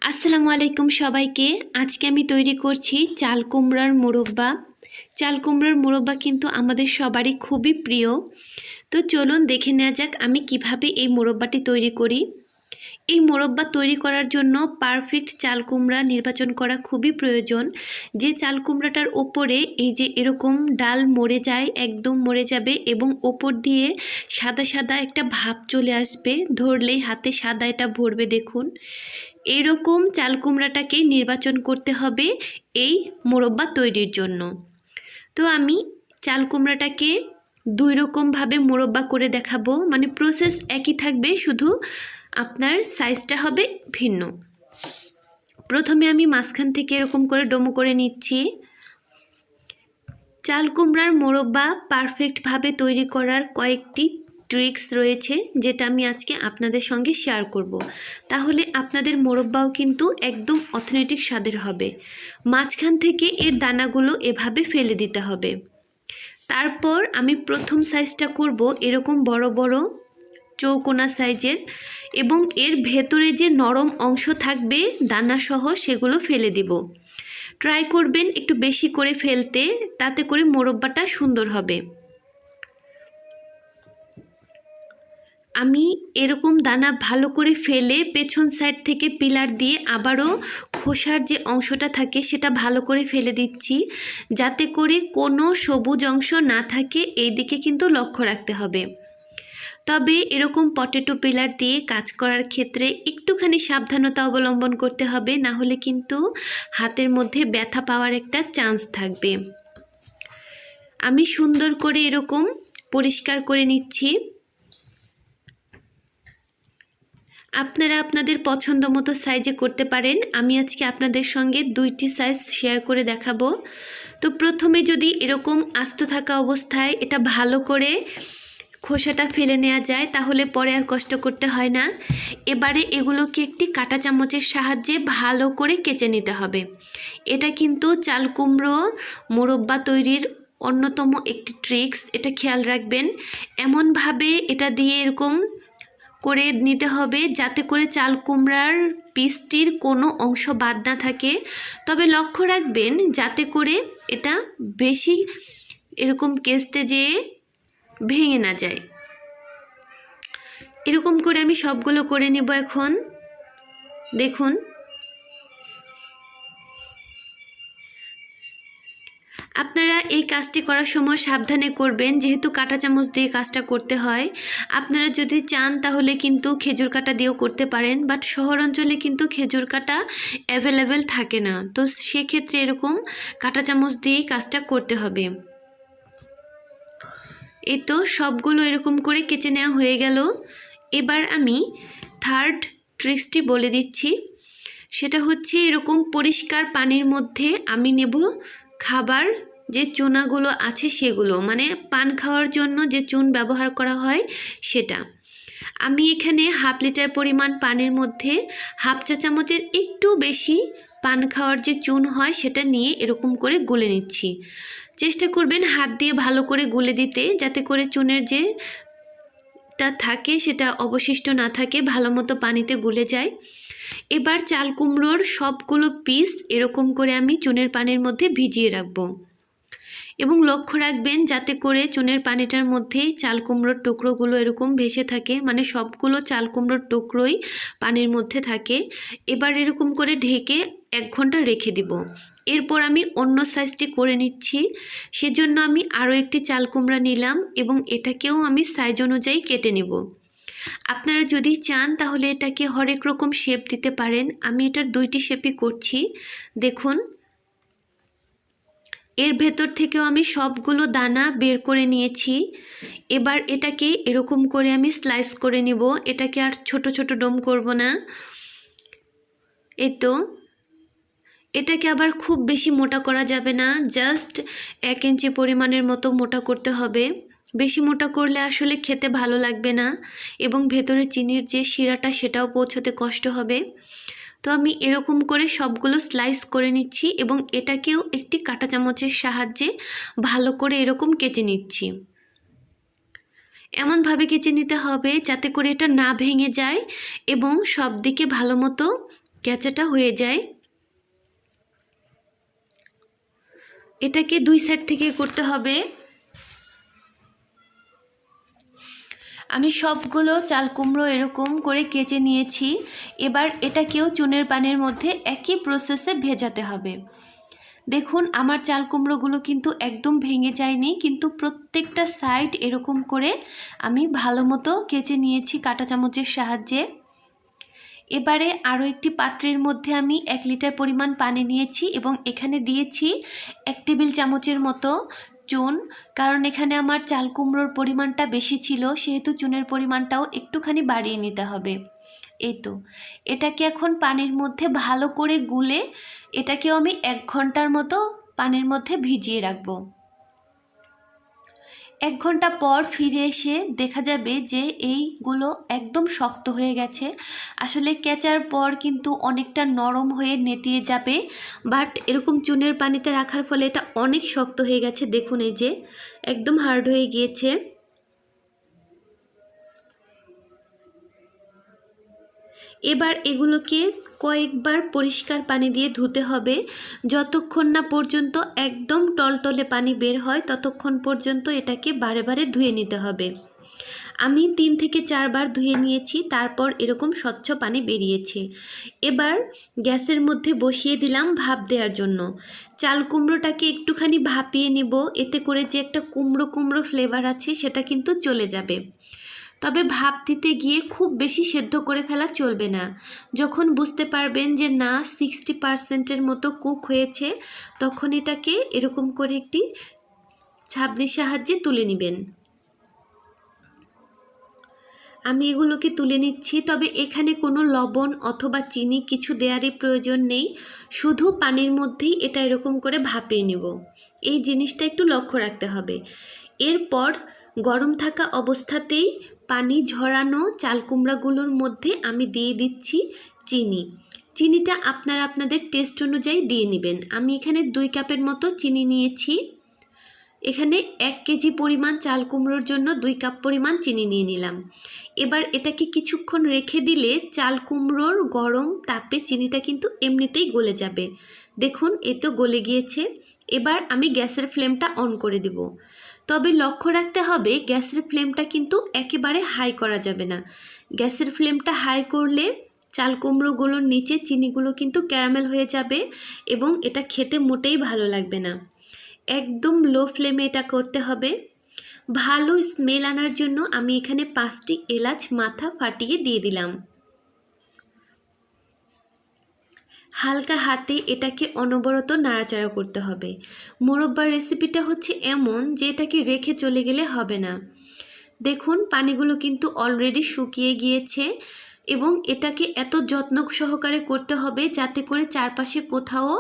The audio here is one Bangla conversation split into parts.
আসসালামু আলাইকুম সবাইকে। আজকে আমি তৈরি করছি চাল কুমড়ার মোরব্বা। চাল কুমড়ার মোরব্বা কিন্তু আমাদের সবারই খুবই প্রিয়। তো চলুন দেখে নেওয়া যাক আমি কিভাবে এই মোরব্বাটি তৈরি করি। এই মোরব্বা তৈরি করার জন্য পারফেক্ট চাল কুমড়া নির্বাচন করা খুবই প্রয়োজন। যে চাল কুমড়াটার ওপরে এই যে এরকম ডাল মরে যায়, একদম মরে যাবে এবং ওপর দিয়ে সাদা সাদা একটা ভাব চলে আসবে, ধরলেই হাতে সাদা এটা ভরবে। দেখুন, এরকম চাল কুমড়াটাকে নির্বাচন করতে হবে এই মোরব্বা তৈরির জন্য। তো আমি চাল কুমড়াটাকে দুই রকমভাবে মোরব্বা করে দেখাবো, মানে প্রসেস একই থাকবে, শুধু আপনার সাইজটা হবে ভিন্ন। প্রথমে আমি মাঝখান থেকে এরকম করে ডোমো করে নিচ্ছি। চাল কুমড়ার মোরব্বা পারফেক্টভাবে তৈরি করার কয়েকটি ট্রিক্স রয়েছে, যেটা আমি আজকে আপনাদের সঙ্গে শেয়ার করব। তাহলে আপনাদের মোরব্বাও কিন্তু একদম অথেন্টিক স্বাদের হবে। মাঝখান থেকে এর দানাগুলো এভাবে ফেলে দিতে হবে। তারপর আমি প্রথম সাইজটা করব এরকম বড় বড় চৌকোনা সাইজের, এবং এর ভেতরে যে নরম অংশ থাকবে দানাসহ সেগুলো ফেলে দিব। ট্রাই করবেন একটু বেশি করে ফেলতে, তাতে করে মোরব্বাটা সুন্দর হবে। আমি এরকম দানা ভালো করে ফেলে পেছন সাইড থেকে পিলার দিয়ে আবারও খোসার যে অংশটা থাকে সেটা ভালো করে ফেলে দিচ্ছি, যাতে করে কোনো সবুজ অংশ না থাকে। এই দিকে কিন্তু লক্ষ্য রাখতে হবে। তবে এরকম পটেটো পিলার দিয়ে কাজ করার ক্ষেত্রে একটুখানি সাবধানতা অবলম্বন করতে হবে, না হলে কিন্তু হাতের মধ্যে ব্যথা পাওয়ার একটা চান্স থাকবে। আমি সুন্দর করে এরকম পরিষ্কার করে নিচ্ছি। আপনারা আপনাদের পছন্দ মতো সাইজে করতে পারেন। আমি আজকে আপনাদের সঙ্গে দুইটি সাইজ শেয়ার করে দেখাবো। তো প্রথমে যদি এরকম আস্ত থাকা অবস্থায় এটা ভালো করে খোসাটা ফেলে নেওয়া যায়, তাহলে পরে আর কষ্ট করতে হয় না। এবারে এগুলোকে একটি কাঁটা চামচের সাহায্যে ভালো করে কেচে নিতে হবে। এটা কিন্তু চাল কুমড়ো মোরব্বা তৈরির অন্যতম একটি ট্রিক্স, এটা খেয়াল রাখবেন। এমনভাবে এটা দিয়ে এরকম করে নিতে হবে যাতে করে চাল কুমড়ার পিসটির কোনো অংশ বাদ না থাকে। তবে লক্ষ্য রাখবেন যাতে করে এটা বেশি এরকম কেচতে যেয়ে ভেঙে না যায়। এরকম করে আমি সবগুলো করে নিব। এখন দেখুন, আপনারা এই কাজটি করার সময় সাবধানে করবেন, যেহেতু কাঁটা চামচ দিয়ে কাজটা করতে হয়। আপনারা যদি চান তাহলে কিন্তু খেজুর কাঁটা দিয়েও করতে পারেন, বাট শহর অঞ্চলে কিন্তু খেজুর কাঁটা অ্যাভেলেবেল থাকে না। তো সেক্ষেত্রে এরকম কাঁটা চামচ দিয়েই কাজটা করতে হবে। এই তো সবগুলো এরকম করে কেচে নেওয়া হয়ে গেল। এবার আমি থার্ড ট্রিক্সটি বলে দিচ্ছি। সেটা হচ্ছে এরকম পরিষ্কার পানির মধ্যে আমি নেব খাবার যে চুনাগুলো আছে সেগুলো, মানে পান খাওয়ার জন্য যে চুন ব্যবহার করা হয় সেটা। আমি এখানে 1/2 লিটার পরিমাণ পানির মধ্যে 1/2 চা চামচের একটু বেশি পান খাওয়ার যে চুন হয় সেটা নিয়ে এরকম করে গুলে নিচ্ছি। চেষ্টা করবেন হাত দিয়ে ভালো করে গুলে দিতে, যাতে করে চুনের যে থাকে সেটা অবশিষ্ট না থাকে, ভালো মতো পানিতে গুলে যায়। এবার চাল কুমড়োর সবগুলো পিস এরকম করে আমি চুনের পানির মধ্যে ভিজিয়ে রাখবো, এবং লক্ষ্য রাখবেন যাতে করে চুনের পানিটার মধ্যেই চাল কুমড়োর টুকরোগুলো এরকম ভেসে থাকে, মানে সবগুলো চাল কুমড়োর টুকরোই পানির মধ্যে থাকে। এবার এরকম করে ঢেকে 1 ঘন্টা রেখে দিব। এরপর আমি অন্য সাইজটি করে নিচ্ছি। সেজন্য আমি আরও একটি চাল কুমড়া নিলাম এবং এটাকেও আমি সাইজ অনুযায়ী কেটে নিব। আপনারা যদি চান তাহলে এটাকে হরেক রকম শেপ দিতে পারেন। আমি এটার 2টি শেপই করছি। দেখুন, এর ভেতর থেকেও আমি সবগুলো দানা বের করে নিয়েছি। এবার এটাকে এরকম করে আমি স্লাইস করে নিব। এটাকে আর ছোট ছোট ডোম করব না। এই তো, এটাকে আবার খুব বেশি মোটা করা যাবে না, জাস্ট 1 ইঞ্চি পরিমাণের মতো মোটা করতে হবে। বেশি মোটা করলে আসলে খেতে ভালো লাগবে না, এবং ভেতরে চিনির যে শিরাটা সেটাও পৌঁছাতে কষ্ট হবে। তো আমি এরকম করে সবগুলো স্লাইস করে নিচ্ছি এবং এটাকেও একটি কাঁটা চামচের সাহায্যে ভালো করে এরকম কেটে নিচ্ছি। এমনভাবে কেচে নিতে হবে যাতে করে এটা না ভেঙে যায় এবং সব দিকে ভালো মতো কেঁচাটা হয়ে যায়। এটাকে দুই সাইড থেকে করতে হবে। আমি সবগুলো চাল কুমড়ো এরকম করে কেচে নিয়েছি। এবার এটাকেও চুনের পানির মধ্যে একই প্রসেসে ভেজাতে হবে। দেখুন আমার চাল কুমড়োগুলো কিন্তু একদম ভেঙে যায়নি, কিন্তু প্রত্যেকটা সাইড এরকম করে আমি ভালো মতো কেচে নিয়েছি কাঁটা চামচের সাহায্যে। এবারে আরও একটি পাত্রের মধ্যে আমি 1 লিটার পরিমাণ পানি নিয়েছি এবং এখানে দিয়েছি 1 টেবিল চামচের মতো চুন, কারণ এখানে আমার চাল কুমড়োর পরিমাণটা বেশি ছিল, সেহেতু চুনের পরিমাণটাও একটুখানি বাড়িয়ে নিতে হবে। এই তো এটাকে এখন পানির মধ্যে ভালো করে গুলে এটাকেও আমি 1 ঘন্টার মতো পানির মধ্যে ভিজিয়ে রাখবো। 1 ঘন্টা পর ফিরে এসে দেখা যাবে যে এইগুলো একদম শক্ত হয়ে গেছে। আসলে কেচার পর কিন্তু অনেকটা নরম হয়ে নেতিয়ে যাবে, বাট এরকম চুনের পানিতে রাখার ফলে এটা অনেক শক্ত হয়ে গেছে। দেখুন এই যে একদম হার্ড হয়ে গিয়েছে। এবার এগুলোকে কয়েকবার পরিষ্কার পানি দিয়ে ধুতে হবে, যতক্ষণ না পর্যন্ত একদম টলটলে পানি বের হয় ততক্ষণ পর্যন্ত এটাকে বারে বারে ধুয়ে নিতে হবে। আমি 3 থেকে 4 বার ধুয়ে নিয়েছি, তারপর এরকম স্বচ্ছ পানি বেরিয়েছে। এবার গ্যাসের মধ্যে বসিয়ে দিলাম ভাপ দেওয়ার জন্য। চাল কুমড়োটাকে একটুখানি ভাপিয়ে নিব, এতে করে যে একটা কুমড়ো কুমড়ো ফ্লেভার আছে সেটা কিন্তু চলে যাবে। তবে ভাপ দিতে গিয়ে খুব বেশি সেদ্ধ করে ফেলা চলবে না। যখন বুঝতে পারবেন যে না 60% মতো কুক হয়েছে, তখন এটাকে এরকম করে একটি ছাঁকনির সাহায্যে তুলে নেবেন। আমি এগুলোকে তুলে নিচ্ছি। তবে এখানে কোনো লবণ অথবা চিনি কিছু দেওয়ারই প্রয়োজন নেই, শুধু পানির মধ্যেই এটা এরকম করে ভাপিয়ে নেব। এই জিনিসটা একটু লক্ষ্য রাখতে হবে। এরপর গরম থাকা অবস্থাতেই পানি ঝরানো চাল কুমড়াগুলোর মধ্যে আমি দিয়ে দিচ্ছি চিনি। চিনিটা আপনারা আপনাদের টেস্ট অনুযায়ী দিয়ে নেবেন। আমি এখানে 2 কাপের মতো চিনি নিয়েছি। এখানে 1 কেজি পরিমাণ চাল কুমড়োর জন্য 2 কাপ পরিমাণ চিনি নিয়ে নিলাম। এবার এটাকে কিছুক্ষণ রেখে দিলে চাল কুমড়োর গরম তাপে চিনিটা কিন্তু এমনিতেই গলে যাবে। দেখুন এ তো গলে গিয়েছে। এবার আমি গ্যাসের ফ্লেমটা অন করে দিব। তবে লক্ষ্য রাখতে হবে গ্যাসের ফ্লেমটা কিন্তু একেবারে হাই করা যাবে না। গ্যাসের ফ্লেমটা হাই করলে চাল কুমড়োগুলোর নিচে চিনিগুলো কিন্তু ক্যারামেল হয়ে যাবে এবং এটা খেতে মোটেই ভালো লাগবে না। একদম লো ফ্লেমে এটা করতে হবে। ভালো স্মেল আনার জন্য আমি এখানে 5টি এলাচ মাথা ফাটিয়ে দিয়ে দিলাম। হালকা হাতে এটাকে অনবরত নাড়াচাড়া করতে হবে। মুরব্বার রেসিপিটা হচ্ছে এমন যে এটাকে রেখে চলে গেলে হবে না। দেখুন পানিগুলো কিন্তু অলরেডি শুকিয়ে গিয়েছে এবং এটাকে এত যত্ন সহকারে করতে হবে যাতে করে চারপাশে কোথাও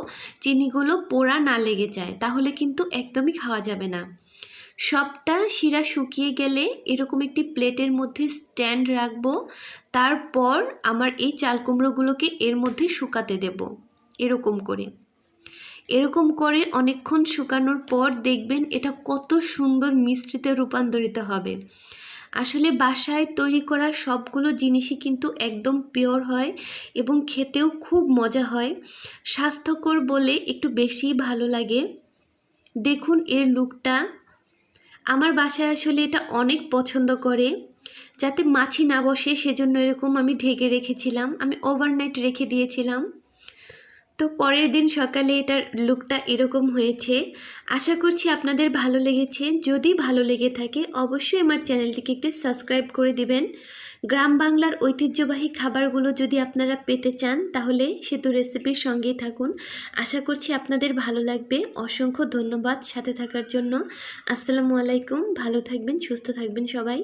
চিনিগুলো পোড়া না লেগে যায়, তাহলে কিন্তু একদমই খাওয়া যাবে না। সবটা শিরা শুকিয়ে গেলে এরকম একটি প্লেটের মধ্যে স্ট্যান্ড রাখবো। তারপর আমার এই চাল কুমড়োগুলোকে এর মধ্যে শুকাতে দেব। এরকম করে অনেকক্ষণ শুকানোর পর দেখবেন এটা কত সুন্দর মিষ্টিতে রূপান্তরিত হবে। আসলে বাসায় তৈরি করা সবগুলো জিনিসই কিন্তু একদম পিওর হয় এবং খেতেও খুব মজা হয়। স্বাস্থ্যকর বলে একটু বেশিই ভালো লাগে। দেখুন এর লুকটা। আমার বাসায় আসলে এটা অনেক পছন্দ করে, যাতে মাছি না বসে সেজন্য এরকম আমি ঢেকে রেখেছিলাম। আমি ওভারনাইট রেখে দিয়েছিলাম। তো পরের দিন সকালে এটার লুকটা এরকম হয়েছে। আশা করছি আপনাদের ভালো লেগেছে। যদি ভালো লেগে থাকে অবশ্যই আমার চ্যানেলটিকে একটু সাবস্ক্রাইব করে দিবেন। গ্রাম বাংলার ঐতিহ্যবাহী খাবারগুলো যদি আপনারা পেতে চান তাহলে সেতু রেসিপির সঙ্গেই থাকুন। আশা করছি আপনাদের ভালো লাগবে। অসংখ্য ধন্যবাদ সাথে থাকার জন্য। আসসালামু আলাইকুম। ভালো থাকবেন, সুস্থ থাকবেন সবাই।